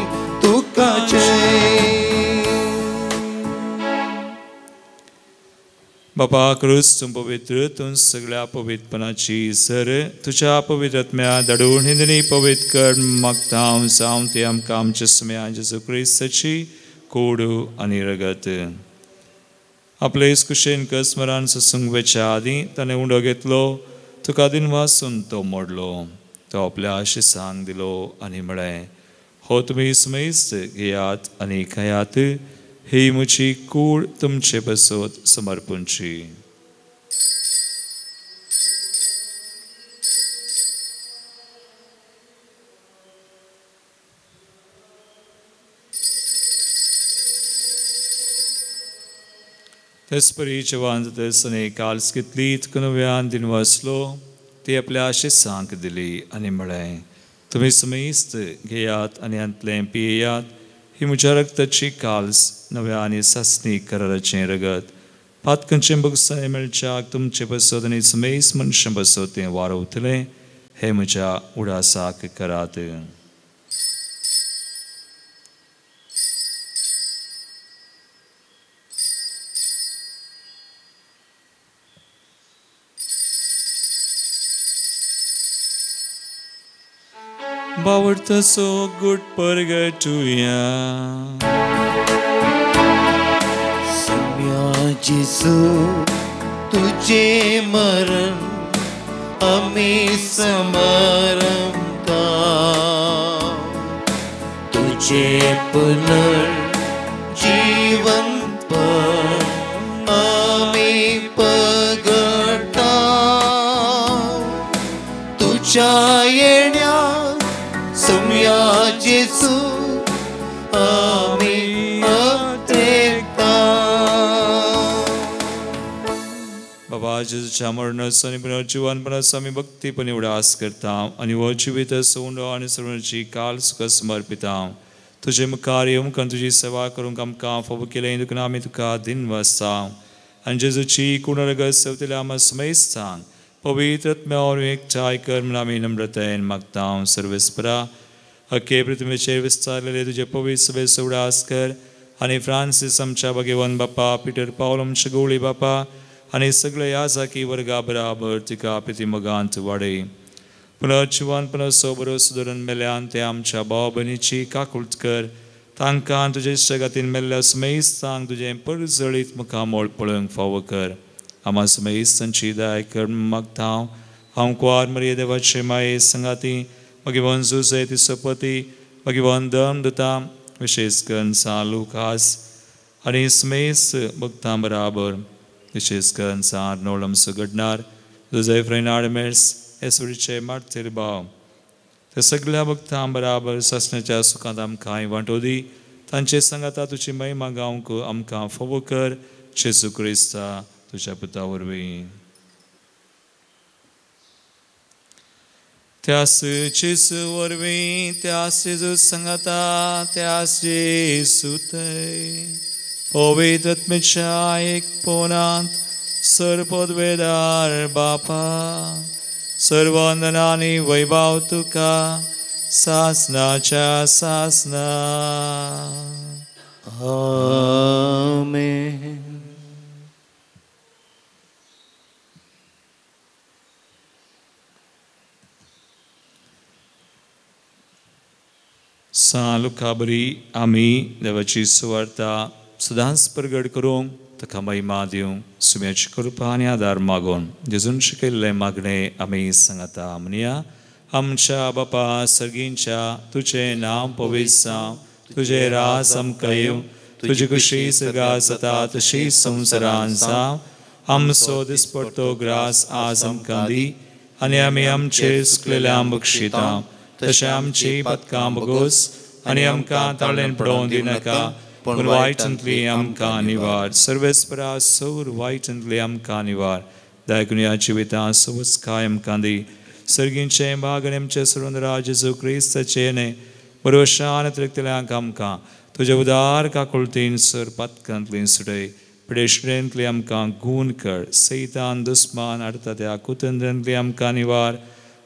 तुका जय बापा क्रूस तुम पवित्र तुम सगळ्या पवित्रपणाची सर तुझ्या पवित्रत्म्या दडून हिंदनी पवित्र कर मागतां सावन ते आमकां आमच्या सुम्या जेजू क्रिस्ताची कोडू आनी रगत आपले कुशेन स्मरण सुंगवेच्या आदी ताणें उंडो घेतलो तुका दिन वासून तो मोडलो तो आपल्या आशिसांक दिलो आनी म्हळें हो तुमी स्मयस्त घेयात आनी खायात ही म्हजी कूड तुमचे बसोत समर्पूंची तेसपरीचे वांजतसने काल्स कितलीत कुनव्यान दिन वाचलो ती आपल्या आशिसांक दिली आनी म्हळें तुमी समेस्त घेयात आनी अंतलें पियेयात ही म्हज्या रक्ताची काल्स नव्या आनी सासणी कराराचें रगत पातकांचें बगसाय मेळच्याक तुमचे बसत आनी समेस्त मनशां बसत तें वारवतलें हे म्हज्या उडासाक करात बावडतसो गुट परगटुया सम्या जेजू तुझे मरण आमी समरमता तुझे पुनर्जीवनपण आमी पगडटा तुझ्या येण्याक सम्या जेजू आमी अत्रेकता बाबा जेजूच्या मरणाचो आनी पुनर्जीवनपणाचो आमी भक्तीपणी उडास करता आनी हो जिवीत सोंडो आनी सर्वांची काल सुख समर्पिता तुजे मुखार येवंक तुजी सेवा करूंक आमकां फोव केलें देखून आमी तुका दिन वाजता आनी जेजूची कुणरगत सवतल्या आमी समेस्त सांग पवित्र आत्म्यावर एकठांय कर म्हूण आमी नम्रतायेन मागता सर्वेस्परा अख्खे पृथ्वीचेर विस्तारलेले तुजे पवित्र सभेचो उडास कर आनी फ्रांसीस आमच्या भगवान बापा पिटर पावल आमच्या गवळी बापा आनी सगळे याजाकी वर्गा बराबर तिका प्रतिमगांत वाडय पुनर्जीवनपणाचो बरो सुदारण मेल्यान ते आमच्या भाव भयणीची काकुळट कर तांकां तुजे इश्टगातीन मेल्ल्या समेस्तांक तुजें परजळीत मुखामोळ पळोवंक फावो कर आम्हा समेस्तांची दया कर मागता हांव कुवार मरिये देवाचे माये संगाती भगवान जुसे तिचो पती भगवान धर्मदूता विशेष करून सान लुकास आनी समेस्त भक्तां बराबर विशेष करून सान नोळम सुगडणार जुजे फ्रेनाडमेर्स येसुडीचे मार्तीर भाव ते सगळ्या भक्तां बराबर ससण्याच्या सुखांत आमकां वांटो दी तांचे सांगाता तुजी महिमा गावंक आमकां फोव कर जेजू क्रिस्ता तुझ्या पुता वरवीं त्यास जेजू वरवीं त्यास जेजू सांगाता त्यास जेजू थंय पवित्र आत्मेच्या एक पोनांत सर्वपदवेदार बापा सर्ववंदनानी वैभव तुका सासनाच्या सासना आमेन सान लुका बरी आमी देवाची सुवार्ता सदांच प्रगट करूंक ताका महिमा दिवंक सुम्याची कृपा आनी आदार मागून जेजून शिकयल्लें मागणें आमी सांगता म्हणया आमच्या बापा सर्गींच्या तुजें नांव पवित्र जावं तुजें राज आमकां येवं तुजी खुशी सगळ्या जाता तशी संवसारांत जावं आमचो दिसपडटो ग्रास आज आमकां दी आनी आमी आमचेर सुकलेल्यांक बक्षिता तशें आमची पदकां बगोस आनी आमकां ताळेन पडोवंक दिनाका पूण वायटांतली आमकां निवार सर्वेस्परा सौर वायटांतली आमकां निवार दायकून ह्या जिवितां सवच काय आमकां दी सर्गींचे भाग आनी आमचे सर्वंदरा जेजू क्रिस्ताचे येणे वर्षांतल्या आमकां तुज्या उदार काकुळतीन सर पत्कांतली सुटय पिडेश्रेंतली आमकां गूण कर सैतान दुस्मान अडता कुतंद्रांतली आमकां निवार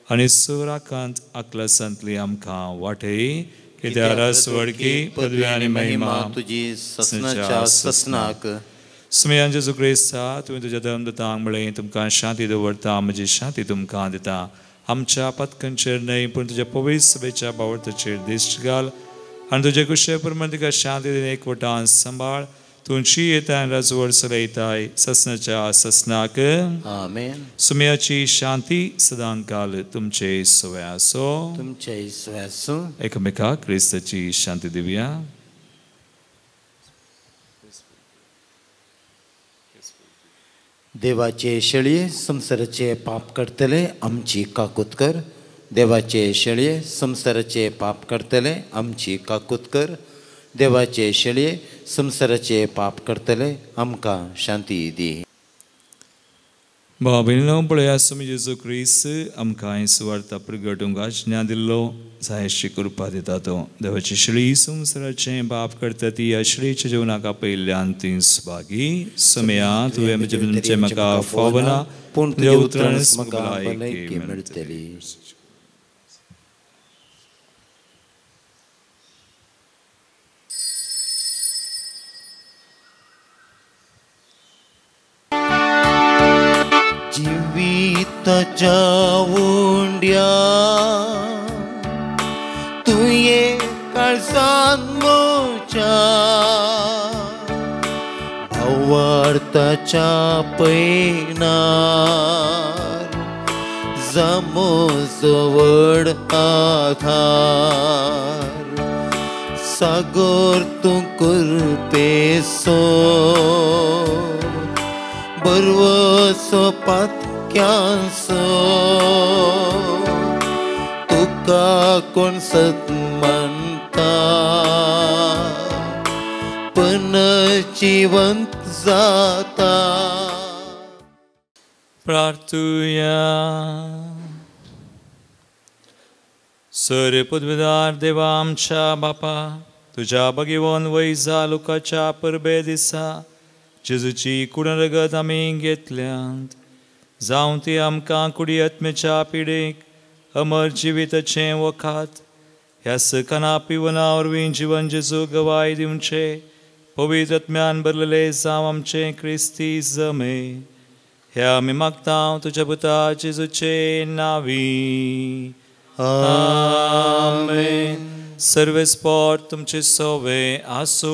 आनी सुराकांत अकलसांतली आमकां वाटय कित्याक रस वडकी पदवी आनी महिमा तुजी ससनाच्या ससनाक स्मयान जेजू क्रिस्ता तुवें तुज्या धर्मदतांक म्हळें तुमकां शांती दवरता म्हजी शांती तुमकां दिता आमच्या पत्कांचेर न्हय पूण तुज्या पवित्र सभेच्या बावर्थाचेर दिश्ट घाल आनी तुजे कुशे प्रमाण तिका शांती दिवन एकवटान सांबाळ तुमची येता राजवड चलयताय ससनाच्या ससनाक आमेन सुमयाची शांती सदांकाल तुमचे सवय आसो तुमचे सवय आसूं एकामेकाक क्रिस्ताची शांती दिवया देवाचे शेळये संसाराचे पाप करतले आमची काकूत कर देवाचे शेळये संसाराचे पाप करतले आमची काकूत कर देवाचे शेळये संसाराचे पाप करतले आमकां शांती दी बाबीनो पळया सुमी जेजू क्रिस्त आमकां सुवार्ता प्रगटूंक आज्ञा दिल्लो जायशी कृपा दिता तो देवाची शेळी संसाराचें पाप करता ती ह्या शेळयेच्या जिवनाक आपयल्ल्यान ती सुभागी सुमया तुवें म्हजे म्हाका फावना पूण तुज्या तुज्या उतरान उतरान म्हाका म्हाका भलायकी भलायकी मेळटली मेळटली जिविताच्या उंड्या तुये काळजान मोच्या भावार्थाच्या पैनार जमो जवळ आधार सागर तूं कृपेसो बरवसो पातक्यांसो तुका कोण सत म्हणटा पण जिवंत जाता प्रार्थुया सर पदवीदार देवा आमच्या बापा तुज्या बगिवोन वैजा लोकाच्या परबे दिसा जेजूची कुडरगत आमी घेतल्यांत जावं ती आमकां कुडी आत्मेच्या पिडेक अमर जिविताचें वखात ह्या सकना पिवना वरवीं जिवन जेजू गवाय दिवचे पवित्र आत्म्यान भरलेले जावं आमचें क्रिस्ती जमे हे आमी मागता तुज्या पुता जेजूचे नावी आमेन सर्वेस्पोर तुमचे सवे आसू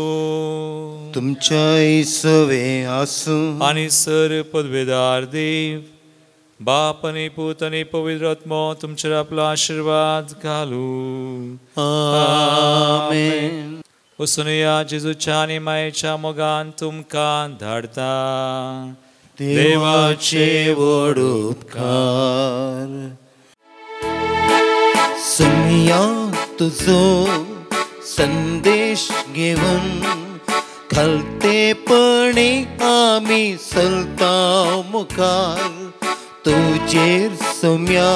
तुमच्या सवे आसूं आनी सर पदवेदार देव बाप आनी पूत आनी पवित्र आत्मो तुमचेर आपलो आशीर्वाद घालू आमेन वचून या जेजूच्या आनी मायेच्या मोगान तुमकां धाडता देवाचे व्हड उपकार सुमया तुझो संदेश घेवन घालतेपणी आमी चलता मुखार तुजेर सुम्या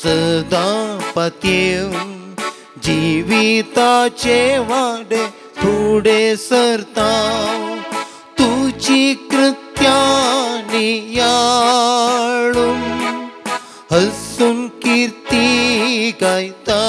सदां पातयेव जिविताचे वाडे फुडें सरता तुजी कृत्यांनी याळून हसून कीर्ती गायता